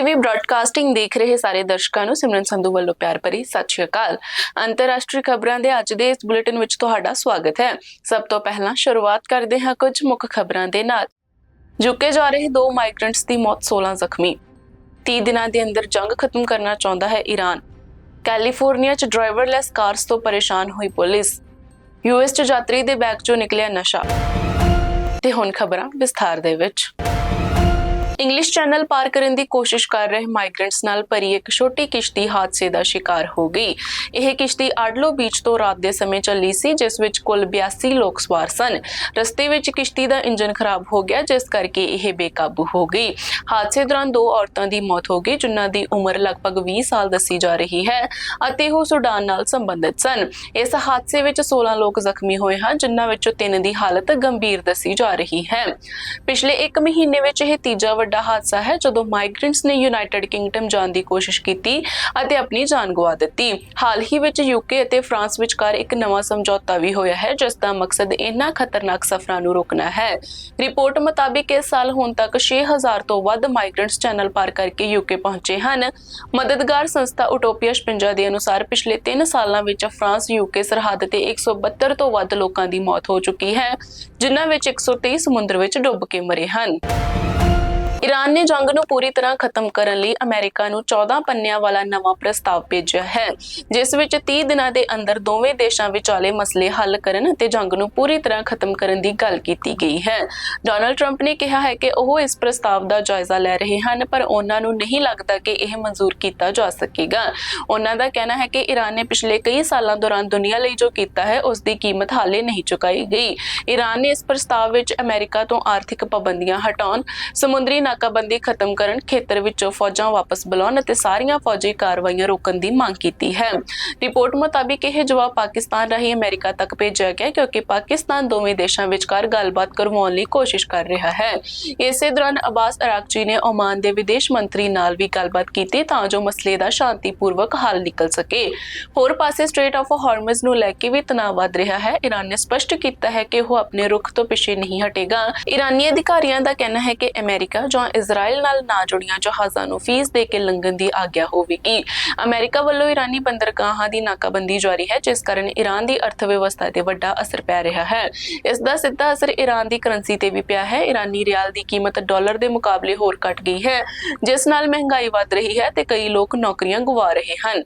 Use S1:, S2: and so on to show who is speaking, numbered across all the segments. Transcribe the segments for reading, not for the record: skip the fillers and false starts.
S1: TV broadcasting ਦੇਖ ਰਹੇ ਸਾਰੇ ਦਰਸ਼ਕਾਂ ਨੂੰ ਸਿਮਰਨ ਸੰਧੂ ਵੱਲੋਂ ਪਿਆਰ ਭਰੀ ਸਤਿ ਸ਼੍ਰੀ ਅਕਾਲ। ਅੰਤਰਰਾਸ਼ਟਰੀ ਖਬਰਾਂ ਦੇ ਅੱਜ ਦੇ ਇਸ ਬੁਲੇਟਿਨ ਵਿੱਚ ਤੁਹਾਡਾ ਸਵਾਗਤ ਹੈ। ਸਭ ਤੋਂ ਪਹਿਲਾਂ ਸ਼ੁਰੂਆਤ ਕਰਦੇ ਹਾਂ ਕੁਝ ਮੁੱਖ ਖਬਰਾਂ ਦੇ ਨਾਲ। ਝੁਕੇ ਜਾ ਰਹੇ 2 ਮਾਈਗ੍ਰੈਂਟਸ ਦੀ ਮੌਤ, 16 ਜ਼ਖਮੀ। 30 ਦਿਨਾਂ ਦੇ ਅੰਦਰ ਜੰਗ ਖਤਮ ਕਰਨਾ ਚਾਹੁੰਦਾ ਹੈ ਈਰਾਨ। ਕੈਲੀਫੋਰਨੀਆ 'ਚ ਡਰਾਈਵਰਲੈਸ ਕਾਰਸ ਤੋਂ ਪਰੇਸ਼ਾਨ ਹੋਈ ਪੁਲਿਸ। ਯੂਐਸ 'ਚ ਯਾਤਰੀ ਦੇ ਬੈਗ 'ਚੋਂ ਨਿਕਲਿਆ ਨਸ਼ਾ। ਤੇ ਹੁਣ ਖਬਰਾਂ ਵਿਸਥਾਰ ਦੇ ਵਿੱਚ। ਇੰਗਲਿਸ਼ ਚੈਨਲ ਪਾਰ ਕਰਨ ਦੀ ਕੋਸ਼ਿਸ਼ ਕਰ ਰਹੇ ਮਾਈਗ੍ਰੈਂਟਸ ਨਾਲ ਭਰੀ ਇੱਕ ਛੋਟੀ ਕਿਸ਼ਤੀ ਹਾਦਸੇ ਦਾ ਸ਼ਿਕਾਰ ਹੋ ਗਈ। ਇਹ ਕਿਸ਼ਤੀ ਆਡਲੋ ਬੀਚ ਤੋਂ ਰਾਤ ਦੇ ਸਮੇਂ ਚੱਲੀ ਸੀ, ਜਿਸ ਵਿੱਚ ਕੁੱਲ 82 ਲੋਕ ਸਵਾਰ ਸਨ। ਰਸਤੇ ਵਿੱਚ ਕਿਸ਼ਤੀ ਦਾ ਇੰਜਨ ਖਰਾਬ ਹੋ ਗਿਆ, ਜਿਸ ਕਰਕੇ ਇਹ ਬੇਕਾਬੂ ਹੋ ਗਈ। ਹਾਦਸੇ ਦੌਰਾਨ 2 ਔਰਤਾਂ ਦੀ ਮੌਤ ਹੋ ਗਈ, ਜਿਨ੍ਹਾਂ ਦੀ ਉਮਰ ਲਗਭਗ 20 ਸਾਲ ਦੱਸੀ ਜਾ ਰਹੀ ਹੈ ਅਤੇ ਉਹ ਸੁਡਾਨ ਨਾਲ ਸੰਬੰਧਿਤ ਸਨ। ਇਸ ਹਾਦਸੇ ਵਿੱਚ 16 ਲੋਕ ਜ਼ਖਮੀ ਹੋਏ ਹਨ, ਜਿਨ੍ਹਾਂ ਵਿੱਚੋਂ 3 ਦੀ ਹਾਲਤ ਗੰਭੀਰ ਦੱਸੀ ਜਾ ਰਹੀ ਹੈ। ਪਿਛਲੇ 1 ਮਹੀਨੇ ਵਿੱਚ ਇਹ ਤੀਜਾ ਵੱਡਾ ਹਾਦਸਾ ਹੈ ਜਦੋਂ ਮਾਈਗ੍ਰੈਂਟਸ ਨੇ ਯੂਨਾਈਟਿਡ ਕਿੰਗਡਮ ਜਾਣ ਦੀ ਕੋਸ਼ਿਸ਼ ਕੀਤੀ ਅਤੇ ਆਪਣੀ ਜਾਨ ਗਵਾ ਦਿੱਤੀ। ਹਾਲ ਹੀ ਵਿੱਚ ਯੂਕੇ ਅਤੇ ਫਰਾਂਸ ਵਿਚਕਾਰ ਇੱਕ ਨਵਾਂ ਸਮਝੌਤਾ ਵੀ ਹੋਇਆ ਹੈ, ਜਿਸ ਦਾ ਮਕਸਦ ਇਹਨਾਂ ਖਤਰਨਾਕ ਸਫ਼ਰਾਂ ਨੂੰ ਰੋਕਣਾ ਹੈ। ਰਿਪੋਰਟ ਮੁਤਾਬਿਕ ਇਸ ਸਾਲ ਹੁਣ ਤੱਕ 6000 ਤੋਂ ਵੱਧ ਮਾਈਗ੍ਰੈਂਟਸ ਚੈਨਲ ਪਾਰ ਕਰਕੇ ਯੂਕੇ ਪਹੁੰਚੇ ਹਨ। ਮਦਦਗਾਰ ਸੰਸਥਾ ਉਟੋਪੀਆ 56 ਦੇ ਅਨੁਸਾਰ ਪਿਛਲੇ 3 ਸਾਲਾਂ ਵਿੱਚ ਫਰਾਂਸ ਯੂਕੇ ਸਰਹੱਦ ਤੇ 172 ਤੋਂ ਵੱਧ ਲੋਕਾਂ ਦੀ ਮੌਤ ਹੋ ਚੁੱਕੀ ਹੈ, ਜਿਨ੍ਹਾਂ ਵਿੱਚ 123 ਸਮੁੰਦਰ ਵਿੱਚ ਡੁੱਬ ਕੇ ਮਰੇ ਹਨ। ਈਰਾਨ ਨੇ ਜੰਗ ਨੂੰ ਪੂਰੀ ਤਰ੍ਹਾਂ ਖਤਮ ਕਰਨ ਲਈ ਅਮਰੀਕਾ ਨੂੰ 14 ਪੰਨਿਆਂ ਵਾਲਾ ਨਵਾਂ ਪ੍ਰਸਤਾਵ ਭੇਜਿਆ ਹੈ, ਜਿਸ ਵਿੱਚ 30 ਦਿਨਾਂ ਦੇ ਅੰਦਰ ਦੋਵੇਂ ਦੇਸ਼ਾਂ ਵਿਚਾਲੇ ਮਸਲੇ ਹੱਲ ਕਰਨ ਅਤੇ ਜੰਗ ਨੂੰ ਪੂਰੀ ਤਰ੍ਹਾਂ ਖਤਮ ਕਰਨ ਦੀ ਗੱਲ ਕੀਤੀ ਗਈ ਹੈ। ਡੋਨਾਲਡ ਟਰੰਪ ਨੇ ਕਿਹਾ ਹੈ ਕਿ ਉਹ ਇਸ ਪ੍ਰਸਤਾਵ ਦਾ ਜਾਇਜ਼ਾ ਲੈ ਰਹੇ ਹਨ, ਪਰ ਉਹਨਾਂ ਨੂੰ ਨਹੀਂ ਲੱਗਦਾ ਕਿ ਇਹ ਮਨਜ਼ੂਰ ਕੀਤਾ ਜਾ ਸਕੇਗਾ। ਉਹਨਾਂ ਦਾ ਕਹਿਣਾ ਹੈ ਕਿ ਈਰਾਨ ਨੇ ਪਿਛਲੇ ਕਈ ਸਾਲਾਂ ਦੌਰਾਨ ਦੁਨੀਆ ਲਈ ਜੋ ਕੀਤਾ ਹੈ, ਉਸ ਦੀ ਕੀਮਤ ਹਾਲੇ ਨਹੀਂ ਚੁਕਾਈ ਗਈ। ਈਰਾਨ ਨੇ ਇਸ ਪ੍ਰਸਤਾਵ ਵਿੱਚ ਅਮਰੀਕਾ ਤੋਂ ਆਰਥਿਕ ਪਾਬੰਦੀਆਂ ਹਟਾਉਣ, ਸਮੁੰਦਰੀ ਨਾਕਾਬੰਦੀ ਖਤਮ ਕਰਨ, ਖੇਤਰ ਵਿੱਚੋਂ ਫੌਜਾਂ ਵਾਪਸ ਬੁਲਾਉਣ ਅਤੇ ਸਾਰੀਆਂ ਫੌਜੀ ਕਾਰਵਾਈਆਂ ਰੋਕਣ ਦੀ ਮੰਗ ਕੀਤੀ ਹੈ। ਰਿਪੋਰਟ ਮੁਤਾਬਿਕ ਇਹ ਜਵਾਬ ਪਾਕਿਸਤਾਨ ਰਾਹੀਂ ਅਮਰੀਕਾ ਤੱਕ ਭੇਜਿਆ ਗਿਆ, ਕਿਉਂਕਿ ਪਾਕਿਸਤਾਨ ਦੋਵੇਂ ਦੇਸ਼ਾਂ ਵਿਚਕਾਰ ਗੱਲਬਾਤ ਕਰਵਾਉਣ ਲਈ ਕੋਸ਼ਿਸ਼ ਕਰ ਰਿਹਾ ਹੈ। ਇਸੇ ਦੌਰਾਨ ਅਬਾਸ ਅਰਾਗਚੀ ਨੇ ਓਮਾਨ ਦੇ ਵਿਦੇਸ਼ ਮੰਤਰੀ ਨਾਲ ਵੀ ਗੱਲਬਾਤ ਕੀਤੀ ਤਾਂ ਜੋ ਮਸਲੇ ਦਾ ਸ਼ਾਂਤੀਪੂਰਵਕ ਹੱਲ ਨਿਕਲ ਸਕੇ। ਹੋਰ ਪਾਸੇ ਸਟ੍ਰੇਟ ਆਫ ਹਾਰਮਜ਼ ਨੂੰ ਲੈ ਕੇ ਵੀ ਤਣਾਅ ਵੱਧ ਰਿਹਾ ਹੈ। ਈਰਾਨ ਨੇ ਸਪਸ਼ਟ ਕੀਤਾ ਹੈ ਕਿ ਉਹ ਆਪਣੇ ਰੁਖ ਤੋਂ ਪਿੱਛੇ ਨਹੀਂ ਹਟੇਗਾ। ਈਰਾਨੀ ਅਧਿਕਾਰੀਆਂ ਦਾ ਕਹਿਣਾ ਹੈ ਕਿ ਅਮਰੀਕਾ ਜਾਂ ਇਜ਼ਰਾਈਲ ਨਾਲ ਨਾ ਜੁੜੀਆਂ ਜਹਾਜ਼ਾਂ ਨੂੰ ਫੀਸ ਦੇ ਕੇ ਲੰਘਣ ਦੀ ਆਗਿਆ ਹੋਵੇਗੀ। ਅਮਰੀਕਾ ਵੱਲੋਂ ਈਰਾਨੀ ਬੰਦਰਗਾਹਾਂ ਦੀ ਨਾਕਾਬੰਦੀ ਜਾਰੀ ਹੈ, ਜਿਸ ਕਾਰਨ ਈਰਾਨ ਦੀ ਅਰਥ ਵਿਵਸਥਾ ਤੇ ਵੱਡਾ ਅਸਰ ਪੈ ਰਿਹਾ ਹੈ। ਇਸ ਦਾ ਸਿੱਧਾ ਅਸਰ ਈਰਾਨ ਦੀ ਕਰੰਸੀ ਤੇ ਵੀ ਪਿਆ ਹੈ। ਈਰਾਨੀ ਰਿਆਲ ਦੀ ਕੀਮਤ ਡਾਲਰ ਦੇ ਮੁਕਾਬਲੇ ਹੋਰ ਘਟ ਗਈ ਹੈ, ਜਿਸ ਨਾਲ ਮਹਿੰਗਾਈ ਵੱਧ ਰਹੀ ਹੈ ਤੇ ਕਈ ਲੋਕ ਨੌਕਰੀਆਂ ਗਵਾ ਰਹੇ ਹਨ।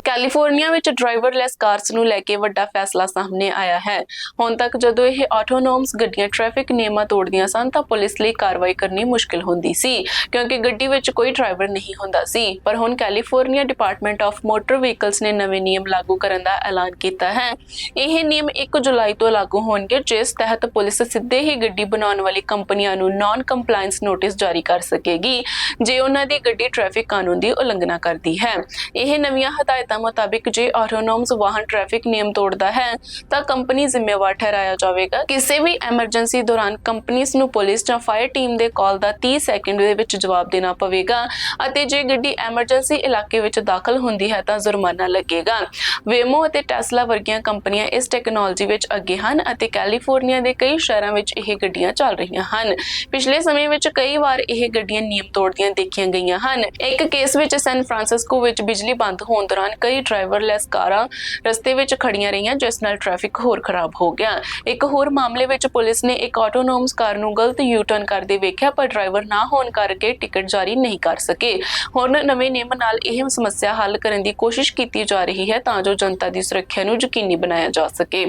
S1: ਕੈਲੀਫੋਰਨੀਆ ਵਿੱਚ ਡਰਾਈਵਰਲੈਸ ਕਾਰਸ ਨੂੰ ਲੈ ਕੇ ਵੱਡਾ ਫੈਸਲਾ ਸਾਹਮਣੇ ਆਇਆ ਹੈ। ਹੁਣ ਤੱਕ ਜਦੋਂ ਇਹ ਆਟੋਨੋਮਸ ਗੱਡੀਆਂ ਟ੍ਰੈਫਿਕ ਨਿਯਮਾਂ ਤੋੜਦੀਆਂ ਸਨ ਤਾਂ ਪੁਲਿਸ ਲਈ ਕਾਰਵਾਈ ਕਰਨੀ ਮੁਸ਼ਕਿਲ ਹੁੰਦੀ ਸੀ, ਕਿਉਂਕਿ ਗੱਡੀ ਵਿੱਚ ਕੋਈ ਡਰਾਈਵਰ ਨਹੀਂ ਹੁੰਦਾ ਸੀ। ਪਰ ਹੁਣ California department of motor vehicles ਨੇ ਨਵੇਂ ਨਿਯਮ ਲਾਗੂ ਕਰਨ ਦਾ ਐਲਾਨ ਕੀਤਾ ਹੈ। ਇਹ ਨਿਯਮ 1 ਜੁਲਾਈ ਤੋਂ ਲਾਗੂ ਹੋਣਗੇ, ਜਿਸ ਤਹਿਤ ਪੁਲਿਸ ਸਿੱਧੇ ਹੀ ਗੱਡੀ ਬਣਾਉਣ ਵਾਲੀ ਕੰਪਨੀਆਂ ਨੂੰ ਨਾਨ ਕੰਪਲਾਇੰਸ ਨੋਟਿਸ ਜਾਰੀ ਕਰ ਸਕੇਗੀ ਜੇ ਉਹਨਾਂ ਦੀ ਗੱਡੀ ਟ੍ਰੈਫਿਕ ਕਾਨੂੰਨ ਦੀ ਉਲੰਘਣਾ ਕਰਦੀ ਹੈ। ਇਹ ਨਵੀਆਂ ਹਦਾਇਤਾਂ ਮੁਤਾਬਿਕ ਜੇ ਆਟੋਨੋਮਸ ਵਾਹਨ ਟ੍ਰੈਫਿਕ ਨਿਯਮ ਤੋੜਦਾ ਹੈ ਤਾਂ ਕੰਪਨੀ ਜ਼ਿੰਮੇਵਾਰ ਠਹਿਰਾਇਆ ਜਾਵੇਗਾ। ਕਿਸੇ ਵੀ ਐਮਰਜੈਂਸੀ ਦੌਰਾਨ ਕੰਪਨੀਆਂ ਨੂੰ ਪੁਲਿਸ ਜਾਂ ਫਾਇਰ ਟੀਮ ਦੇ ਕਾਲ ਦਾ 30 ਸੈਕਿੰਡ ਦੇ ਵਿੱਚ ਜਵਾਬ ਦੇਣਾ ਪਵੇਗਾ ਅਤੇ ਜੇ ਗੱਡੀ ਐਮਰਜੈਂਸੀ ਇਲਾਕੇ ਵਿੱਚ ਦਾਖਲ ਹੁੰਦੀ ਹੈ ਤਾਂ ਜੁਰਮਾਨਾ ਲੱਗੇਗਾ। ਵੇਮੋ ਅਤੇ ਟੈਸਲਾ ਵਰਗੀਆਂ ਕੰਪਨੀਆਂ ਇਸ ਟੈਕਨੋਲੋਜੀ ਵਿੱਚ ਅੱਗੇ ਹਨ ਅਤੇ ਕੈਲੀਫੋਰਨੀਆ ਦੇ ਕਈ ਸ਼ਹਿਰਾਂ ਵਿੱਚ ਇਹ ਗੱਡੀਆਂ ਚੱਲ ਰਹੀਆਂ ਹਨ। ਪਿਛਲੇ ਸਮੇਂ ਵਿੱਚ ਕਈ ਵਾਰ ਇਹ ਗੱਡੀਆਂ ਨਿਯਮ ਤੋੜਦੀਆਂ ਦੇਖੀਆਂ ਗਈਆਂ ਹਨ। ਇੱਕ ਕੇਸ ਵਿੱਚ ਸੈਨ ਫਰਾਂਸਿਸਕੋ ਵਿੱਚ ਬਿਜਲੀ ਬੰਦ ਹੋਣ ਦੌਰਾਨ ਕਈ ਡਰਾਈਵਰਲੈਸ ਕਾਰਾਂ ਰਸਤੇ ਵਿੱਚ ਖੜੀਆਂ ਰਹੀਆਂ, ਜਿਸ ਨਾਲ ਟ੍ਰੈਫਿਕ ਹੋਰ ਖਰਾਬ ਹੋ ਗਿਆ। ਇੱਕ ਹੋਰ ਮਾਮਲੇ ਵਿੱਚ ਪੁਲਿਸ ਨੇ ਇੱਕ ਆਟੋਨੋਮਸ ਕਾਰ ਨੂੰ ਗਲਤ ਯੂ-ਟਰਨ ਕਰਦੇ ਵੇਖਿਆ, ਪਰ ਡਰਾਈਵਰ ਨਾ ਹੋਣ ਕਰਕੇ ਟਿਕਟ ਜਾਰੀ ਨਹੀਂ ਕਰ ਸਕੇ। ਹੁਣ ਨਵੇਂ ਨਿਯਮ ਨਾਲ ਇਹ ਸਮੱਸਿਆ ਹੱਲ ਕਰਨ ਦੀ ਕੋਸ਼ਿਸ਼ ਕੀਤੀ ਜਾ ਰਹੀ ਹੈ ਤਾਂ ਜੋ ਜਨਤਾ ਦੀ ਸੁਰੱਖਿਆ ਨੂੰ ਯਕੀਨੀ ਬਣਾਇਆ ਜਾ ਸਕੇ।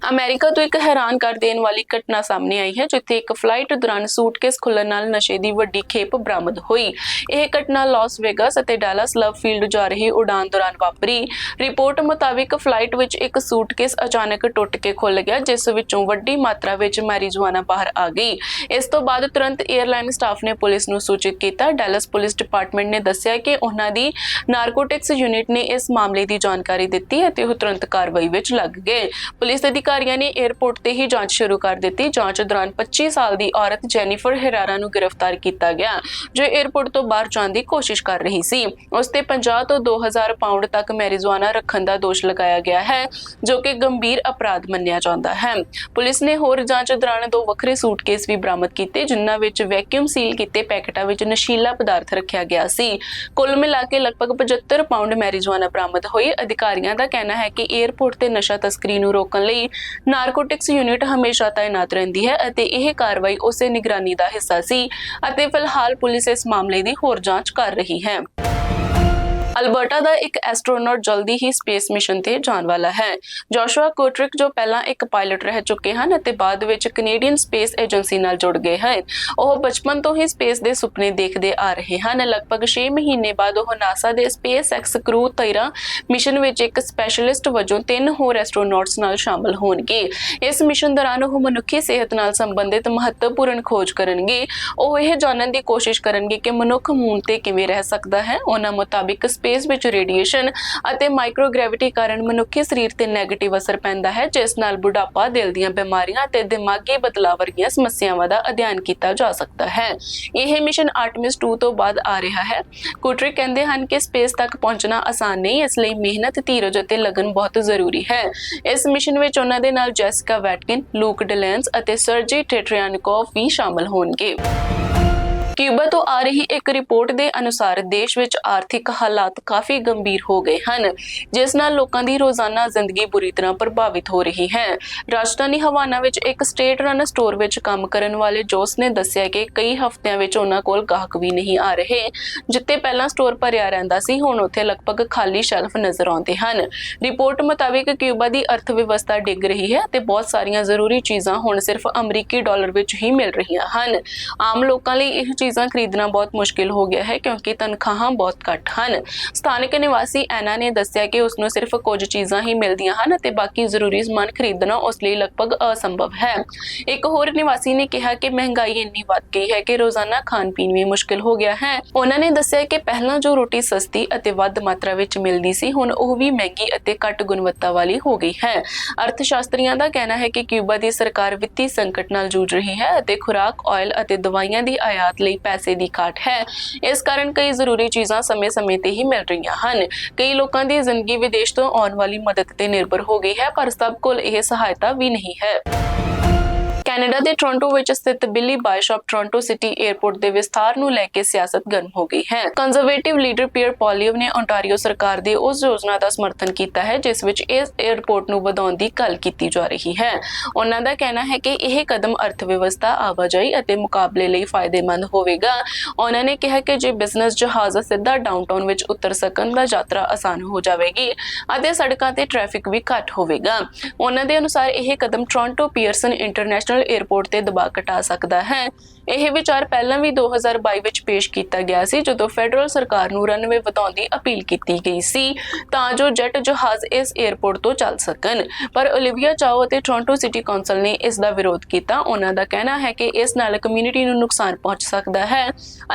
S1: ਅਮਰੀਕਾ ਤੋਂ ਇੱਕ ਹੈਰਾਨ ਕਰ ਦੇਣ ਵਾਲੀ ਘਟਨਾ ਸਾਹਮਣੇ ਆਈ ਹੈ, ਜਿੱਥੇ ਇੱਕ ਫਲਾਈਟ ਦੌਰਾਨ ਸੂਟਕੇਸ ਖੁੱਲਣ ਨਾਲ ਨਸ਼ੇ ਦੀ ਵੱਡੀ ਖੇਪ ਬਰਾਮਦ ਹੋਈ। ਇਹ ਘਟਨਾ ਲਾਸ ਵੇਗਸ ਅਤੇ ਡੈਲਸ ਲਵ ਫੀਲਡ ਜਾ ਰਹੀ ਉਡਾਨ ਦੌਰਾਨ ਵਾਪਰੀ। ਰਿਪੋਰਟ ਮੁਤਾਬਿਕ ਫਲਾਈਟ ਵਿੱਚ ਇੱਕ ਸੂਟਕੇਸ ਅਚਾਨਕ ਟੁੱਟ ਕੇ ਖੁੱਲ ਗਿਆ, ਜਿਸ ਵਿੱਚੋਂ ਵੱਡੀ ਮਾਤਰਾ ਵਿੱਚ ਮੈਰੀਜੁਆਨਾ ਬਾਹਰ ਆ ਗਈ। ਇਸ ਤੋਂ ਬਾਅਦ ਤੁਰੰਤ 에ਅਰਲਾਈਨ ਸਟਾਫ ਨੇ ਪੁਲਿਸ ਨੂੰ ਸੂਚਿਤ ਕੀਤਾ। ਡੈਲਸ ਪੁਲਿਸ ਡਿਪਾਰਟਮੈਂਟ ਨੇ ਦੱਸਿਆ ਕਿ ਉਹਨਾਂ ਦੀ ਨਾਰਕੋਟਿਕਸ ਯੂਨਿਟ ਨੇ ਇਸ ਮਾਮਲੇ ਦੀ ਜਾਣਕਾਰੀ ਦਿੱਤੀ ਅਤੇ ਉਹ ਤੁਰੰਤ ਕਾਰਵਾਈ ਵਿੱਚ ਲੱਗ ਗਏ। ਪੁਲਿਸ ਅਧਿਕਾਰੀਆਂ ਨੇ 에ਅਰਪੋਰਟ ਤੇ ਹੀ ਜਾਂਚ ਸ਼ੁਰੂ ਕਰ ਦਿੱਤੀ। ਜਾਂਚ ਦੌਰਾਨ 25 ਸਾਲ ਦੀ ਔਰਤ ਜੈਨੀਫਰ ਹੈਰਾਰਾ ਨੂੰ ਗ੍ਰਿਫਤਾਰ ਕੀਤਾ ਗਿਆ, ਜੋ 에ਅਰਪੋਰਟ ਤੋਂ ਬਾਹਰ ਜਾਣ ਦੀ ਕੋਸ਼ਿਸ਼ ਕਰ ਰਹੀ ਸੀ। ਉਸ ਤੇ 50 ਤੋਂ 2000 ਪਾਉਂਡ ਤੱਕ ਮੈਰੀਜੁਆਨਾ ਰੱਖਣ ਦਾ ਦੋਸ਼ ਲਗਾਇਆ ਗਿਆ ਹੈ, ਜੋ ਕਿ ਗੰਭੀਰ ਅਪਰਾਧ ਮੰਨਿਆ ਜਾਂਦਾ ਹੈ। ਪੁਲਿਸ ਨੇ ਹੋਰ ਜਾਂਚ ਦੌਰਾਨ 2 ਵੱਖਰੇ ਸੂਟਕੇਸ ਵੀ ਬਰਾਮਦ ਕੀਤੇ, ਜਿਨ੍ਹਾਂ ਵਿੱਚ ਵੈਕਿਊਮ ਸੀਲ ਕੀਤੇ ਪੈਕੇਟਾਂ ਵਿੱਚ ਨਸ਼ੀਲਾ ਪਦਾਰਥ ਰੱਖਿਆ ਗਿਆ ਸੀ। ਕੁੱਲ ਮਿਲਾ ਕੇ ਲਗਭਗ 75 ਪਾਉਂਡ ਮੈਰੀਜੁਆਨਾ ਬਰਾਮਦ ਹੋਈ। ਅਧਿਕਾਰੀਆਂ ਦਾ ਕਹਿਣਾ ਹੈ ਕਿ 에ਅਰਪੋਰਟ ਤੇ ਨਸ਼ਾ ਤਸਕਰੀ ਨੂੰ ਰੋਕਣ ਲਈ ਨਾਰਕੋਟਿਕਸ ਯੂਨਿਟ ਹਮੇਸ਼ਾ ਤਾਇਨਾਤ ਰਹਿੰਦੀ ਹੈ ਅਤੇ ਇਹ ਕਾਰਵਾਈ ਉਸੇ ਨਿਗਰਾਨੀ ਦਾ ਹਿੱਸਾ ਸੀ ਅਤੇ ਫਿਲਹਾਲ ਪੁਲਿਸ ਇਸ ਮਾਮਲੇ ਦੀ ਹੋਰ ਜਾਂਚ ਕਰ ਰਹੀ ਹੈ। ਅਲਬਰਟਾ ਦਾ ਇੱਕ ਐਸਟਰੋਨੌਟ ਜਲਦੀ ਹੀ ਸਪੇਸ ਮਿਸ਼ਨ ਤੇ ਜਾਣ ਵਾਲਾ ਹੈ। ਜੋਸ਼ੂਆ ਕੋਟਰਿਕ, ਜੋ ਪਹਿਲਾਂ ਇੱਕ ਪਾਇਲਟ ਰਹਿ ਚੁੱਕੇ ਹਨ ਅਤੇ ਬਾਅਦ ਵਿੱਚ ਕੈਨੇਡੀਅਨ ਸਪੇਸ ਏਜੰਸੀ ਨਾਲ ਜੁੜ ਗਏ ਹਨ, ਉਹ ਬਚਪਨ ਤੋਂ ਹੀ ਸਪੇਸ ਦੇ ਸੁਪਨੇ ਦੇਖਦੇ ਆ ਰਹੇ ਹਨ। ਲਗਭਗ 6 ਮਹੀਨੇ ਬਾਅਦ ਉਹ ਨਾਸਾ ਦੇ ਸਪੇਸ ਐਕਸ ਕਰੂ 13 ਮਿਸ਼ਨ ਵਿੱਚ ਇੱਕ ਸਪੈਸ਼ਲਿਸਟ ਵਜੋਂ 3 ਹੋਰ ਐਸਟਰੋਨੌਟਸ ਨਾਲ ਸ਼ਾਮਲ ਹੋਣਗੇ। ਇਸ ਮਿਸ਼ਨ ਦੌਰਾਨ ਉਹ ਮਨੁੱਖੀ ਸਿਹਤ ਨਾਲ ਸੰਬੰਧਿਤ ਮਹੱਤਵਪੂਰਨ ਖੋਜ ਕਰਨਗੇ। ਉਹ ਇਹ ਜਾਣਨ ਦੀ ਕੋਸ਼ਿਸ਼ ਕਰਨਗੇ ਕਿ ਮਨੁੱਖ ਮੂਨ ਤੇ ਕਿਵੇਂ ਰਹਿ ਸਕਦਾ ਹੈ। ਉਹਨਾਂ ਮੁਤਾਬਿਕ ਸਪੇਸ ਵਿੱਚ ਰੇਡੀਏਸ਼ਨ ਅਤੇ ਮਾਈਕਰੋਗ੍ਰੈਵਿਟੀ ਕਾਰਨ ਮਨੁੱਖੀ ਸਰੀਰ ਤੇ ਨੈਗੇਟਿਵ ਅਸਰ ਪੈਂਦਾ ਹੈ, ਜਿਸ ਨਾਲ ਬੁਢਾਪਾ, ਦਿਲ ਦੀਆਂ ਬਿਮਾਰੀਆਂ ਅਤੇ ਦਿਮਾਗੀ ਬਦਲਾਅ ਵਰਗੀਆਂ ਸਮੱਸਿਆਵਾਂ ਦਾ ਅਧਿਐਨ ਕੀਤਾ ਜਾ ਸਕਦਾ ਹੈ। ਇਹ ਮਿਸ਼ਨ ਆਰਟਮਿਸ 2 ਤੋਂ ਬਾਅਦ ਆ ਰਿਹਾ ਹੈ। ਕੋਟਰਿਕ ਕਹਿੰਦੇ ਹਨ ਕਿ ਸਪੇਸ ਤੱਕ ਪਹੁੰਚਣਾ ਆਸਾਨ ਨਹੀਂ, ਇਸ ਲਈ ਮਿਹਨਤ, ਧੀਰਜ ਅਤੇ ਲਗਨ ਬਹੁਤ ਜ਼ਰੂਰੀ ਹੈ। ਇਸ ਮਿਸ਼ਨ ਵਿੱਚ ਉਹਨਾਂ ਦੇ ਨਾਲ ਜੈਸਿਕਾ ਵੈਟਕਿਨ, ਲੂਕ ਡਿਲੈਂਸ ਅਤੇ ਸਰਜੀ ਟੈਟਰੀਆਨਕੋਵ ਵੀ ਸ਼ਾਮਲ ਹੋਣਗੇ। ਕਿਊਬਾ ਤੋਂ ਆ ਰਹੀ ਇੱਕ ਰਿਪੋਰਟ ਦੇ ਅਨੁਸਾਰ ਦੇਸ਼ ਵਿੱਚ ਆਰਥਿਕ ਹਾਲਾਤ ਕਾਫੀ ਗੰਭੀਰ ਹੋ ਗਏ ਹਨ, ਜਿਸ ਨਾਲ ਲੋਕਾਂ ਦੀ ਰੋਜ਼ਾਨਾ ਜ਼ਿੰਦਗੀ ਬੁਰੀ ਤਰ੍ਹਾਂ ਪ੍ਰਭਾਵਿਤ ਹੋ ਰਹੀ ਹੈ। ਰਾਜਧਾਨੀ ਹਵਾਨਾ ਵਿੱਚ ਇੱਕ ਸਟੇਟ ਰਨ ਸਟੋਰ ਵਿੱਚ ਕੰਮ ਕਰਨ ਵਾਲੇ ਜੋਸ ਨੇ ਦੱਸਿਆ ਕਿ ਕਈ ਹਫ਼ਤਿਆਂ ਵਿੱਚ ਉਹਨਾਂ ਕੋਲ ਗਾਹਕ ਵੀ ਨਹੀਂ ਆ ਰਹੇ। ਜਿੱਥੇ ਪਹਿਲਾਂ ਸਟੋਰ ਭਰਿਆ ਰਹਿੰਦਾ ਸੀ, ਹੁਣ ਉੱਥੇ ਲਗਭਗ ਖਾਲੀ ਸ਼ੈਲਫ ਨਜ਼ਰ ਆਉਂਦੇ ਹਨ। ਰਿਪੋਰਟ ਮੁਤਾਬਿਕ ਕਿਊਬਾ ਦੀ ਅਰਥ ਵਿਵਸਥਾ ਡਿੱਗ ਰਹੀ ਹੈ ਅਤੇ ਬਹੁਤ ਸਾਰੀਆਂ ਜ਼ਰੂਰੀ ਚੀਜ਼ਾਂ ਹੁਣ ਸਿਰਫ ਅਮਰੀਕੀ ਡਾਲਰ ਵਿੱਚ ਹੀ ਮਿਲ ਰਹੀਆਂ ਹਨ। ਆਮ ਲੋਕਾਂ ਲਈ ਇਹ ਚੀਜ਼ਾਂ ਖਰੀਦਣਾ ਬਹੁਤ ਮੁਸ਼ਕਿਲ ਹੋ ਗਿਆ ਹੈ ਕਿਉਂਕਿ ਤਨਖਾਹਾਂ ਬਹੁਤ ਘੱਟ ਹਨ। ਸਥਾਨਕ ਨਿਵਾਸੀ ਐਨਾ ਨੇ ਦੱਸਿਆ ਕਿ ਉਸ ਨੂੰ ਸਿਰਫ ਕੁਝ ਚੀਜ਼ਾਂ ਹੀ ਮਿਲਦੀਆਂ ਹਨ ਅਤੇ ਬਾਕੀ ਜ਼ਰੂਰੀ ਸਮਾਨ ਖਰੀਦਣਾ ਉਸ ਲਈ ਲਗਭਗ ਅਸੰਭਵ ਹੈ। ਇੱਕ ਹੋਰ ਨਿਵਾਸੀ ਨੇ ਕਿਹਾ ਕਿ ਮਹਿੰਗਾਈ ਇੰਨੀ ਵੱਧ ਗਈ ਹੈ ਕਿ ਰੋਜ਼ਾਨਾ ਖਾਣ ਪੀਣ ਵੀ ਮੁਸ਼ਕਿਲ ਹੋ ਗਿਆ ਹੈ। ਉਹਨਾਂ ਨੇ ਦੱਸਿਆ ਕਿ ਪਹਿਲਾਂ ਜੋ ਰੋਟੀ ਸਸਤੀ ਅਤੇ ਵੱਧ ਮਾਤਰਾ ਵਿੱਚ ਮਿਲਦੀ ਸੀ, ਹੁਣ ਉਹ ਵੀ ਮਹਿੰਗੀ ਅਤੇ ਘੱਟ ਗੁਣਵੱਤਾ ਵਾਲੀ ਹੋ ਗਈ ਹੈ। ਅਰਥ ਸ਼ਾਸਤਰੀਆਂ ਦਾ ਕਹਿਣਾ ਹੈ ਕਿ ਕਿਊਬਾ ਦੀ ਸਰਕਾਰ ਵਿੱਤੀ ਸੰਕਟ ਨਾਲ ਜੂਝ ਰਹੀ ਹੈ ਅਤੇ ਖੁਰਾਕ, ਆਇਲ ਅਤੇ ਦਵਾਈਆਂ ਦੀ ਆਯਾਤ ਲਈ ਪੈਸੇ ਦੀ ਘਾਟ ਹੈ। ਇਸ ਕਾਰਨ ਕਈ ਜ਼ਰੂਰੀ ਚੀਜ਼ਾਂ ਸਮੇਂ-ਸਮੇਂ ਤੇ ਹੀ ਮਿਲ ਰਹੀਆਂ ਹਨ। ਕਈ ਲੋਕਾਂ ਦੀ ਜ਼ਿੰਦਗੀ ਵਿਦੇਸ਼ ਤੋਂ ਆਉਣ ਵਾਲੀ ਮਦਦ ਤੇ ਨਿਰਭਰ ਹੋ ਗਈ ਹੈ, ਪਰ ਸਭ ਕੋਲ ਇਹ ਸਹਾਇਤਾ ਵੀ ਨਹੀਂ ਹੈ। ਕੈਨੇਡਾ ਦੇ ਟੋਰਾਂਟੋ ਵਿੱਚ ਸਥਿਤ ਬਿਲੀ ਬਾਇਸ਼ਾਪ ਟੋਰਾਂਟੋ ਸਿਟੀ 에ਅਰਪੋਰਟ ਦੇ ਵਿਸਥਾਰ ਨੂੰ ਲੈ ਕੇ ਸਿਆਸਤ ਗਰਮ ਹੋ ਗਈ ਹੈ। ਕੰਜ਼ਰਵੇਟਿਵ ਲੀਡਰ ਪੀਅਰ ਪੋਲੀਅਵ ਨੇ ਓਨਟਾਰੀਓ ਸਰਕਾਰ ਦੀ ਉਸ ਯੋਜਨਾ ਦਾ ਸਮਰਥਨ ਕੀਤਾ ਹੈ ਜਿਸ ਵਿੱਚ ਇਸ 에ਅਰਪੋਰਟ ਨੂੰ ਵਧਾਉਣ ਦੀ ਗੱਲ ਕੀਤੀ ਜਾ ਰਹੀ ਹੈ। ਉਹਨਾਂ ਦਾ ਕਹਿਣਾ ਹੈ ਕਿ ਇਹ ਕਦਮ ਅਰਥ ਵਿਵਸਥਾ, ਆਵਾਜਾਈ ਅਤੇ ਮੁਕਾਬਲੇ ਲਈ ਫਾਇਦੇਮੰਦ ਹੋਵੇਗਾ। ਉਹਨਾਂ ਨੇ ਕਿਹਾ ਕਿ ਜੇ ਬਿਜ਼ਨਸ ਜਹਾਜ਼ ਸਿੱਧਾ ਡਾਊਨਟਾਊਨ ਵਿੱਚ ਉਤਰ ਸਕਣ ਤਾਂ ਯਾਤਰਾ ਆਸਾਨ ਹੋ ਜਾਵੇਗੀ ਅਤੇ ਸੜਕਾਂ ਤੇ ਟ੍ਰੈਫਿਕ ਵੀ ਘੱਟ ਹੋਵੇਗਾ। ਉਹਨਾਂ ਦੇ ਅਨੁਸਾਰ ਇਹ ਕਦਮ ਟੋਰਾਂਟੋ ਪੀਅਰਸਨ ਇੰਟਰਨੈਸ਼ਨਲ 에ਅਰਪੋਰਟ ਤੇ ਦਬਾਅ ਘਟਾ ਸਕਦਾ ਹੈ। ਇਹ ਵਿਚਾਰ ਪਹਿਲਾਂ ਵੀ 2022 ਵਿੱਚ ਪੇਸ਼ ਕੀਤਾ ਗਿਆ ਸੀ, ਜਦੋਂ ਫੈਡਰਲ ਸਰਕਾਰ ਨੂੰ ਰਨਵੇ ਵਧਾਉਣ ਦੀ ਅਪੀਲ ਕੀਤੀ ਗਈ ਸੀ ਤਾਂ ਜੋ ਜੈਟ ਜਹਾਜ਼ ਇਸ 에ਅਰਪੋਰਟ ਤੋਂ ਚੱਲ ਸਕਣ। ਪਰ ਓਲੀਵੀਆ ਚਾਓ ਅਤੇ ਟੋਰਾਂਟੋ ਸਿਟੀ ਕੌਂਸਲ ਨੇ ਇਸ ਦਾ ਵਿਰੋਧ ਕੀਤਾ। ਉਹਨਾਂ ਦਾ ਕਹਿਣਾ ਹੈ ਕਿ ਇਸ ਨਾਲ ਕਮਿਊਨਿਟੀ ਨੂੰ ਨੁਕਸਾਨ ਪਹੁੰਚ ਸਕਦਾ ਹੈ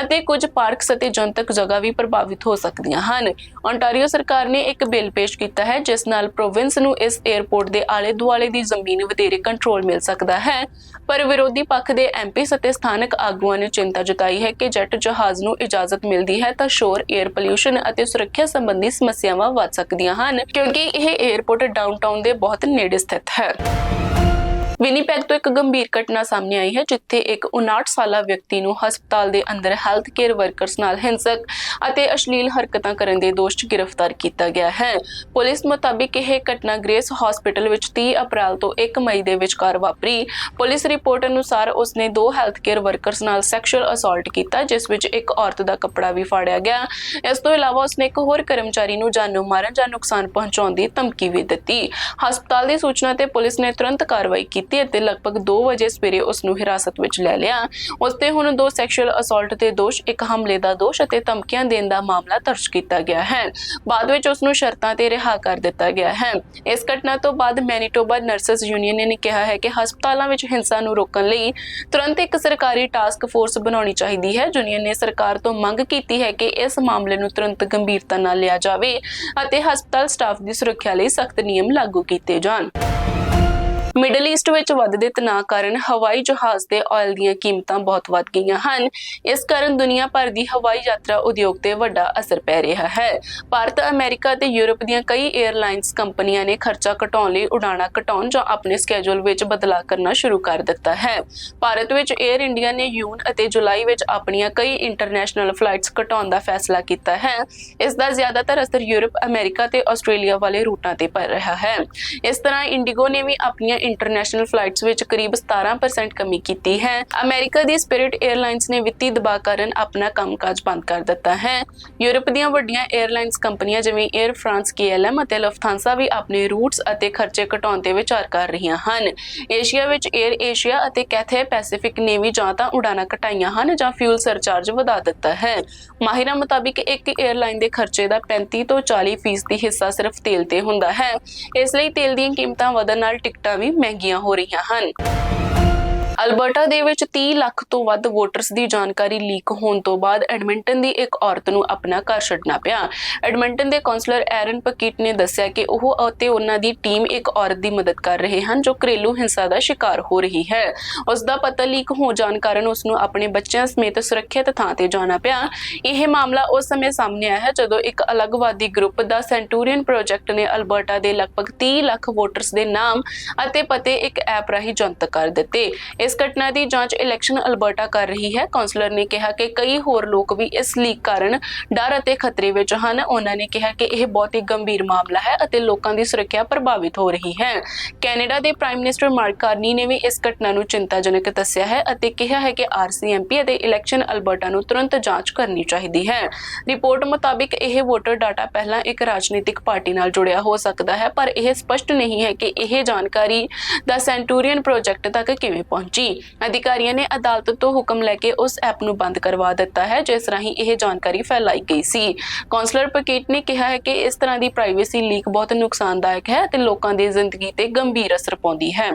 S1: ਅਤੇ ਕੁਝ ਪਾਰਕਸ ਅਤੇ ਜਨਤਕ ਜਗ੍ਹਾ ਵੀ ਪ੍ਰਭਾਵਿਤ ਹੋ ਸਕਦੀਆਂ ਹਨ। ਓਨਟਾਰੀਓ ਸਰਕਾਰ ਨੇ ਇੱਕ ਬਿੱਲ ਪੇਸ਼ ਕੀਤਾ ਹੈ ਜਿਸ ਨਾਲ ਪ੍ਰੋਵਿੰਸ ਨੂੰ ਇਸ 에ਅਰਪੋਰਟ ਦੇ ਆਲੇ-ਦੁਆਲੇ ਦੀ ਜ਼ਮੀਨ ਵਧੇਰੇ ਕੰਟਰੋਲ ਮਿਲ ਸਕਦਾ ਹੈ, ਪਰ ਵਿਰੋਧੀ ਪੱਖ ਦੇ ਐਮਪੀਸ ਅਤੇ ਸਥਾਨਕ ਆਗੂਆਂ ਨੇ ਚਿੰਤਾ ਜਤਾਈ ਹੈ ਕਿ ਜੈਟ ਜਹਾਜ਼ ਨੂੰ ਇਜਾਜ਼ਤ ਮਿਲਦੀ ਹੈ ਤਾਂ ਸ਼ੋਰ, 에ਅਰ ਪੋਲਿਊਸ਼ਨ ਅਤੇ ਸੁਰੱਖਿਆ ਸੰਬੰਧੀ ਸਮੱਸਿਆਵਾਂ ਵੱਧ ਸਕਦੀਆਂ ਹਨ ਕਿਉਂਕਿ ਇਹ 에ਅਰਪੋਰਟ ਡਾਊਨਟਾਊਨ ਦੇ ਬਹੁਤ ਨੇੜੇ ਸਥਿਤ ਹੈ। ਵਿਨੀਪੈਗ ਤੋਂ ਇੱਕ ਗੰਭੀਰ ਘਟਨਾ ਸਾਹਮਣੇ ਆਈ ਹੈ ਜਿੱਥੇ ਇੱਕ 59 ਸਾਲਾ ਵਿਅਕਤੀ ਨੂੰ ਹਸਪਤਾਲ ਦੇ ਅੰਦਰ ਹੈਲਥ ਕੇਅਰ ਵਰਕਰਸ ਨਾਲ ਹਿੰਸਕ ਅਤੇ ਅਸ਼ਲੀਲ ਹਰਕਤਾਂ ਕਰਨ ਦੇ ਦੋਸ਼ 'ਚ ਗ੍ਰਿਫਤਾਰ ਕੀਤਾ ਗਿਆ ਹੈ। ਪੁਲਿਸ ਮੁਤਾਬਿਕ ਇਹ ਘਟਨਾ ਗ੍ਰੇਸ ਹਸਪੀਟਲ ਵਿੱਚ 30 ਅਪ੍ਰੈਲ ਤੋਂ 1 ਮਈ ਦੇ ਵਿਚਕਾਰ ਵਾਪਰੀ। ਪੁਲਿਸ ਰਿਪੋਰਟ ਅਨੁਸਾਰ ਉਸਨੇ 2 ਹੈਲਥ ਕੇਅਰ ਵਰਕਰਸ ਨਾਲ ਸੈਕਸ਼ੂਅਲ ਅਸੌਲਟ ਕੀਤਾ, ਜਿਸ ਵਿੱਚ ਇੱਕ ਔਰਤ ਦਾ ਕੱਪੜਾ ਵੀ ਫਾੜਿਆ ਗਿਆ। ਇਸ ਤੋਂ ਇਲਾਵਾ ਉਸਨੇ ਇੱਕ ਹੋਰ ਕਰਮਚਾਰੀ ਨੂੰ ਜਾਨੋਂ ਮਾਰਨ ਜਾਂ ਨੁਕਸਾਨ ਪਹੁੰਚਾਉਣ ਦੀ ਧਮਕੀ ਵੀ ਦਿੱਤੀ। ਹਸਪਤਾਲ ਦੀ ਸੂਚਨਾ ਤੇ ਪੁਲਿਸ ਨੇ ਤੁਰੰਤ ਕਾਰਵਾਈ ਕੀਤੀ ਅਤੇ ਲਗਭਗ 2 ਵਜੇ ਸਵੇਰੇ ਉਸ ਨੂੰ ਹਿਰਾਸਤ ਵਿੱਚ ਲੈ ਲਿਆ। ਉਸ ਤੇ ਹੁਣ 2 ਸੈਕਸ਼ੂਅਲ ਅਸੌਲਟ ਦੇ ਦੋਸ਼, ਇੱਕ ਹਮਲੇ ਦਾ ਦੋਸ਼ ਅਤੇ ਧਮਕੀਆਂ ਦੇਣ ਦਾ ਮਾਮਲਾ ਦਰਜ ਕੀਤਾ ਗਿਆ ਹੈ। ਬਾਅਦ ਵਿੱਚ ਉਸ ਨੂੰ ਸ਼ਰਤਾਂ ਤੇ ਰਿਹਾ ਕਰ ਦਿੱਤਾ ਗਿਆ ਹੈ। ਇਸ ਘਟਨਾ ਤੋਂ ਬਾਅਦ ਮੈਨੀਟੋਬਾ ਨਰਸਸ ਯੂਨੀਅਨ ਨੇ ਕਿਹਾ ਹੈ ਕਿ ਹਸਪਤਾਲਾਂ ਵਿੱਚ ਹਿੰਸਾ ਨੂੰ ਰੋਕਣ ਲਈ ਤੁਰੰਤ ਇੱਕ ਸਰਕਾਰੀ ਟਾਸਕ ਫੋਰਸ ਬਣਾਉਣੀ ਚਾਹੀਦੀ ਹੈ। ਯੂਨੀਅਨ ਨੇ ਸਰਕਾਰ ਤੋਂ ਮੰਗ ਕੀਤੀ ਹੈ ਕਿ ਇਸ ਮਾਮਲੇ ਨੂੰ ਤੁਰੰਤ ਗੰਭੀਰਤਾ ਨਾਲ ਲਿਆ ਜਾਵੇ ਅਤੇ ਹਸਪਤਾਲ ਸਟਾਫ ਦੀ ਸੁਰੱਖਿਆ ਲਈ ਸਖਤ ਨਿਯਮ ਲਾਗੂ ਕੀਤੇ ਜਾਣ। ਮਿਡਲ ਈਸਟ ਵਿੱਚ ਵੱਧਦੇ ਤਣਾਅ ਕਾਰਨ ਹਵਾਈ ਜਹਾਜ਼ ਤੇ ਆਇਲ ਦੀਆਂ ਕੀਮਤਾਂ ਬਹੁਤ ਵੱਧ ਗਈਆਂ ਹਨ। ਇਸ ਕਾਰਨ ਦੁਨੀਆ ਭਰ ਦੀ ਹਵਾਈ ਯਾਤਰਾ ਉਦਯੋਗ ਤੇ ਵੱਡਾ ਅਸਰ ਪੈ ਰਿਹਾ ਹੈ। ਭਾਰਤ, ਅਮਰੀਕਾ ਤੇ ਯੂਰਪ ਦੀਆਂ ਕਈ 에ਅਰਲਾਈਨਸ ਕੰਪਨੀਆਂ ਨੇ ਖਰਚਾ ਘਟਾਉਣ ਲਈ ਉਡਾਣਾਂ ਘਟਾਉਣ ਜਾਂ ਆਪਣੇ ਸਕੇਜੂਲ ਵਿੱਚ ਬਦਲਾਅ ਕਰਨਾ ਸ਼ੁਰੂ ਕਰ ਦਿੱਤਾ ਹੈ। ਭਾਰਤ ਵਿੱਚ 에ਅਰ ਇੰਡੀਆ ਨੇ ਜੂਨ ਅਤੇ ਜੁਲਾਈ ਵਿੱਚ ਆਪਣੀਆਂ ਕਈ ਇੰਟਰਨੈਸ਼ਨਲ ਫਲਾਈਟਸ ਘਟਾਉਣ ਦਾ ਫੈਸਲਾ ਕੀਤਾ ਹੈ। ਇਸ ਦਾ ਜ਼ਿਆਦਾਤਰ ਅਸਰ ਯੂਰਪ, ਅਮਰੀਕਾ ਤੇ ਆਸਟ੍ਰੇਲੀਆ ਵਾਲੇ ਰੂਟਾਂ ਤੇ ਪੈ ਰਿਹਾ ਹੈ। ਇਸ ਤਰ੍ਹਾਂ ਇੰਡੀਗੋ ਨੇ ਵੀ ਆਪਣੀਆਂ ਇੰਟਰਨੈਸ਼ਨਲ ਫਲਾਈਟਸ ਵਿੱਚ ਕਰੀਬ 17% ਕਮੀ ਕੀਤੀ ਹੈ। ਅਮਰੀਕਾ ਦੀ ਸਪਿਰਿਟ 에ਅਰਲਾਈਨਸ ਨੇ ਵਿੱਤੀ ਦਬਾਅ ਕਾਰਨ ਆਪਣਾ ਕੰਮਕਾਜ ਬੰਦ ਕਰ ਦਿੱਤਾ ਹੈ। ਯੂਰਪ ਦੀਆਂ ਵੱਡੀਆਂ 에ਅਰਲਾਈਨਸ ਕੰਪਨੀਆਂ ਜਿਵੇਂ 에ਅਰ ਫਰਾਂਸ, KLM ਅਤੇ ਲਫਥਾਂਸਾ ਵੀ ਆਪਣੇ ਰੂਟਸ ਅਤੇ ਖਰਚੇ ਘਟਾਉਣ ਤੇ ਵਿਚਾਰ ਕਰ ਰਹੀਆਂ ਹਨ। ਏਸ਼ੀਆ ਵਿੱਚ 에ਅਰ ਏਸ਼ੀਆ ਅਤੇ ਕੈਥੇ ਪੈਸੀਫਿਕ ਨੇ ਵੀ ਜਾਂ ਤਾਂ ਉਡਾਣਾਂ ਘਟਾਈਆਂ ਹਨ ਜਾਂ ਫਿਊਲ ਸਰਚਾਰਜ ਵਧਾ ਦਿੱਤਾ ਹੈ। ਮਾਹਿਰਾਂ ਮੁਤਾਬਿਕ ਇੱਕ 에ਅਰਲਾਈਨ ਦੇ ਖਰਚੇ ਦਾ 35 ਤੋਂ 40% ਹਿੱਸਾ ਸਿਰਫ ਤੇਲ ਤੇ ਹੁੰਦਾ ਹੈ। ਇਸ ਲਈ ਤੇਲ ਦੀਆਂ ਕੀਮਤਾਂ ਵਧਣ ਨਾਲ ਟਿਕਟਾਂ ਵੀ ਮਹਿੰਗੀਆਂ ਹੋ ਰਹੀਆਂ ਹਨ। ਅਲਬਰਟਾ ਦੇ ਵਿੱਚ 30 ਲੱਖ ਤੋਂ ਵੱਧ ਵੋਟਰਸ ਦੀ ਜਾਣਕਾਰੀ ਲੀਕ ਹੋਣ ਤੋਂ ਬਾਅਦ ਐਡਮਿੰਟਨ ਦੀ ਇੱਕ ਔਰਤ ਨੂੰ ਆਪਣਾ ਘਰ ਛੱਡਣਾ ਪਿਆ। ਐਡਮਿੰਟਨ ਦੇ ਕੌਂਸਲਰ ਐਰਨ ਪਕੀਟ ਨੇ ਦੱਸਿਆ ਕਿ ਉਹ ਅਤੇ ਉਹਨਾਂ ਦੀ ਟੀਮ ਇੱਕ ਔਰਤ ਦੀ ਮਦਦ ਕਰ ਰਹੇ ਹਨ ਜੋ ਘਰੇਲੂ ਹਿੰਸਾ ਦਾ ਸ਼ਿਕਾਰ ਹੋ ਰਹੀ ਹੈ। ਉਸ ਦਾ ਪਤਾ ਲੀਕ ਹੋ ਜਾਣ ਕਾਰਨ ਉਸ ਨੂੰ ਆਪਣੇ ਬੱਚਿਆਂ ਸਮੇਤ ਸੁਰੱਖਿਅਤ ਥਾਂ ਤੇ ਜਾਣਾ ਪਿਆ। ਇਹ ਮਾਮਲਾ ਉਸ ਸਮੇਂ ਸਾਹਮਣੇ ਆਇਆ ਜਦੋਂ ਇੱਕ ਅਲੱਗਵਾਦੀ ਗਰੁੱਪ ਦਾ ਸੈਂਟੂਰੀਅਨ ਪ੍ਰੋਜੈਕਟ ਨੇ ਅਲਬਰਟਾ ਦੇ ਲਗਭਗ 30 ਲੱਖ ਵੋਟਰਸ ਦੇ ਨਾਮ ਅਤੇ ਪਤੇ ਇੱਕ ਐਪ ਰਾਹੀਂ ਜਨਤਕ ਕਰ ਦਿੱਤੇ। ਇਸ ਘਟਨਾ ਦੀ ਜਾਂਚ ਇਲੈਕਸ਼ਨ ਅਲਬਰਟਾ ਕਰ ਰਹੀ ਹੈ। ਕੌਂਸਲਰ ਨੇ ਕਿਹਾ ਕਿ ਕਈ ਹੋਰ ਲੋਕ ਵੀ ਇਸ ਲੀਕ ਕਾਰਨ ਡਰ ਅਤੇ ਖਤਰੇ ਵਿੱਚ ਹਨ। ਉਹਨਾਂ ਨੇ ਕਿਹਾ ਕਿ ਇਹ ਬਹੁਤ ਹੀ ਗੰਭੀਰ ਮਾਮਲਾ ਹੈ ਅਤੇ ਲੋਕਾਂ ਦੀ ਸੁਰੱਖਿਆ ਪ੍ਰਭਾਵਿਤ ਹੋ ਰਹੀ ਹੈ। ਕੈਨੇਡਾ ਦੇ ਪ੍ਰਾਈਮ ਮਿਨਿਸਟਰ ਮਾਰਕ ਕਾਰਨੀ ਨੇ ਵੀ ਇਸ ਘਟਨਾ ਨੂੰ ਚਿੰਤਾਜਨਕ ਦੱਸਿਆ ਹੈ ਅਤੇ ਕਿਹਾ ਹੈ ਕਿ RCMP ਅਤੇ ਇਲੈਕਸ਼ਨ ਅਲਬਰਟਾ ਨੂੰ ਤੁਰੰਤ ਜਾਂਚ ਕਰਨੀ ਚਾਹੀਦੀ ਹੈ। ਰਿਪੋਰਟ ਮੁਤਾਬਿਕ ਇਹ ਵੋਟਰ ਡਾਟਾ ਪਹਿਲਾਂ ਇੱਕ ਰਾਜਨੀਤਿਕ ਪਾਰਟੀ ਨਾਲ ਜੁੜਿਆ ਹੋ ਸਕਦਾ ਹੈ, ਪਰ ਇਹ ਸਪਸ਼ਟ ਨਹੀਂ ਹੈ ਕਿ ਇਹ ਜਾਣਕਾਰੀ ਦਾ ਸੈਂਟੂਰੀਅਨ ਪ੍ਰੋਜੈਕਟ ਤੱਕ ਕਿਵੇਂ ਪਹੁੰਚੀ। ਅਧਿਕਾਰੀਆਂ ਨੇ ਅਦਾਲਤ ਤੋਂ ਹੁਕਮ ਲੈ ਕੇ ਉਸ ਐਪ ਨੂੰ ਬੰਦ ਕਰਵਾ ਦਿੱਤਾ ਹੈ ਜਿਸ ਰਾਹੀਂ ਇਹ ਜਾਣਕਾਰੀ ਫੈਲਾਈ ਗਈ ਸੀ। ਕੌਂਸਲਰ ਪਕੀਟ ਨੇ ਕਿਹਾ ਹੈ ਕਿ ਇਸ ਤਰ੍ਹਾਂ ਦੀ ਪ੍ਰਾਈਵੇਸੀ ਲੀਕ ਬਹੁਤ ਨੁਕਸਾਨਦਾਇਕ ਹੈ ਅਤੇ ਲੋਕਾਂ ਦੀ ਜ਼ਿੰਦਗੀ ਤੇ ਗੰਭੀਰ ਅਸਰ ਪਾਉਂਦੀ ਹੈ।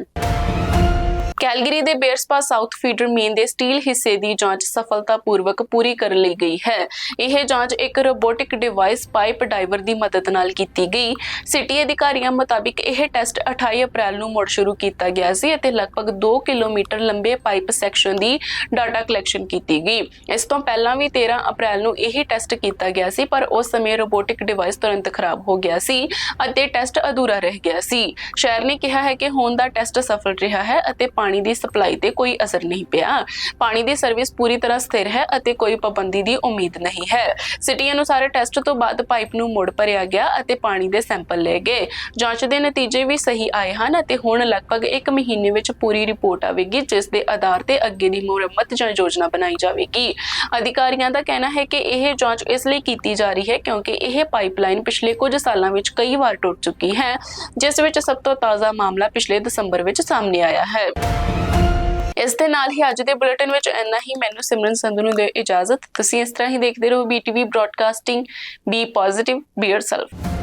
S1: ਕੈਲਗਰੀ ਦੇ ਬੇਅਰਸਪਾ ਸਾਊਥ ਫੀਡਰ ਮੇਨ ਦੇ ਸਟੀਲ ਹਿੱਸੇ ਦੀ ਜਾਂਚ ਸਫਲਤਾਪੂਰਵਕ ਪੂਰੀ ਕਰ ਲਈ ਗਈ ਹੈ। ਇਹ ਜਾਂਚ ਇੱਕ ਰੋਬੋਟਿਕ ਡਿਵਾਈਸ ਪਾਈਪ ਡਾਈਵਰ ਦੀ ਮਦਦ ਨਾਲ ਕੀਤੀ ਗਈ। ਸਿਟੀ ਅਧਿਕਾਰੀਆਂ ਮੁਤਾਬਿਕ ਇਹ ਟੈਸਟ 28 ਅਪ੍ਰੈਲ ਨੂੰ ਮੁੜ ਸ਼ੁਰੂ ਕੀਤਾ ਗਿਆ ਸੀ ਅਤੇ ਲਗਭਗ 2 ਕਿਲੋਮੀਟਰ ਲੰਬੇ ਪਾਈਪ ਸੈਕਸ਼ਨ ਦੀ ਡਾਟਾ ਕਲੈਕਸ਼ਨ ਕੀਤੀ ਗਈ। ਇਸ ਤੋਂ ਪਹਿਲਾਂ ਵੀ 13 ਅਪ੍ਰੈਲ ਨੂੰ ਇਹੀ ਟੈਸਟ ਕੀਤਾ ਗਿਆ ਸੀ, ਪਰ ਉਸ ਸਮੇਂ ਰੋਬੋਟਿਕ ਡਿਵਾਈਸ ਤੁਰੰਤ ਖਰਾਬ ਹੋ ਗਿਆ ਸੀ ਅਤੇ ਟੈਸਟ ਅਧੂਰਾ ਰਹਿ ਗਿਆ ਸੀ। ਸ਼ਹਿਰ ਨੇ ਕਿਹਾ ਹੈ ਕਿ ਹੁਣ ਦਾ ਟੈਸਟ ਸਫਲ ਰਿਹਾ ਹੈ ਅਤੇ ਪਾਣੀ ਦੀ ਸਪਲਾਈ ਤੇ ਕੋਈ ਅਸਰ ਨਹੀਂ ਪਿਆ। ਪਾਣੀ ਦੀ ਸਰਵਿਸ ਪੂਰੀ ਤਰ੍ਹਾਂ ਸਥਿਰ ਹੈ ਅਤੇ ਕੋਈ ਪਾਬੰਦੀ ਦੀ ਉਮੀਦ ਨਹੀਂ ਹੈ। ਸਿਟੀ ਅਨੁਸਾਰ ਟੈਸਟ ਤੋਂ ਬਾਅਦ ਪਾਈਪ ਨੂੰ ਮੁੜ ਭਰਿਆ ਗਿਆ ਅਤੇ ਪਾਣੀ ਦੇ ਸੈਂਪਲ ਲਏ ਗਏ। ਜਾਂਚ ਦੇ ਨਤੀਜੇ ਵੀ ਸਹੀ ਆਏ ਹਨ ਅਤੇ ਹੁਣ ਲਗਭਗ 1 ਮਹੀਨੇ ਵਿੱਚ ਪੂਰੀ ਰਿਪੋਰਟ ਆਵੇਗੀ ਜਿਸ ਦੇ ਆਧਾਰ ਤੇ ਅੱਗੇ ਦੀ ਮੁਰੰਮਤ ਜਾਂ ਯੋਜਨਾ ਬਣਾਈ ਜਾਵੇਗੀ। ਅਧਿਕਾਰੀਆਂ ਦਾ ਕਹਿਣਾ ਹੈ ਕਿ ਇਹ ਜਾਂਚ ਇਸ ਲਈ ਕੀਤੀ ਜਾ ਰਹੀ ਹੈ ਕਿਉਂਕਿ ਇਹ ਪਾਈਪਲਾਈਨ ਪਿਛਲੇ ਕੁਝ ਸਾਲਾਂ ਵਿੱਚ ਕਈ ਵਾਰ ਟੁੱਟ ਚੁੱਕੀ ਹੈ, ਜਿਸ ਵਿੱਚ ਸਭ ਤੋਂ ਤਾਜ਼ਾ ਮਾਮਲਾ ਪਿਛਲੇ ਦਸੰਬਰ ਵਿੱਚ ਸਾਹਮਣੇ ਆਇਆ ਹੈ। ਇਸ ਦੇ ਨਾਲ ਹੀ ਅੱਜ ਦੇ ਬੁਲੇਟਿਨ ਵਿੱਚ ਇੰਨਾ ਹੀ। ਮੈਨੂੰ ਸਿਮਰਨ ਸੰਧੂ ਨੂੰ ਦਿਓ ਇਜਾਜ਼ਤ। ਤੁਸੀਂ ਇਸ ਤਰ੍ਹਾਂ ਹੀ ਦੇਖਦੇ ਰਹੋ BTV broadcasting. B positive, B yourself.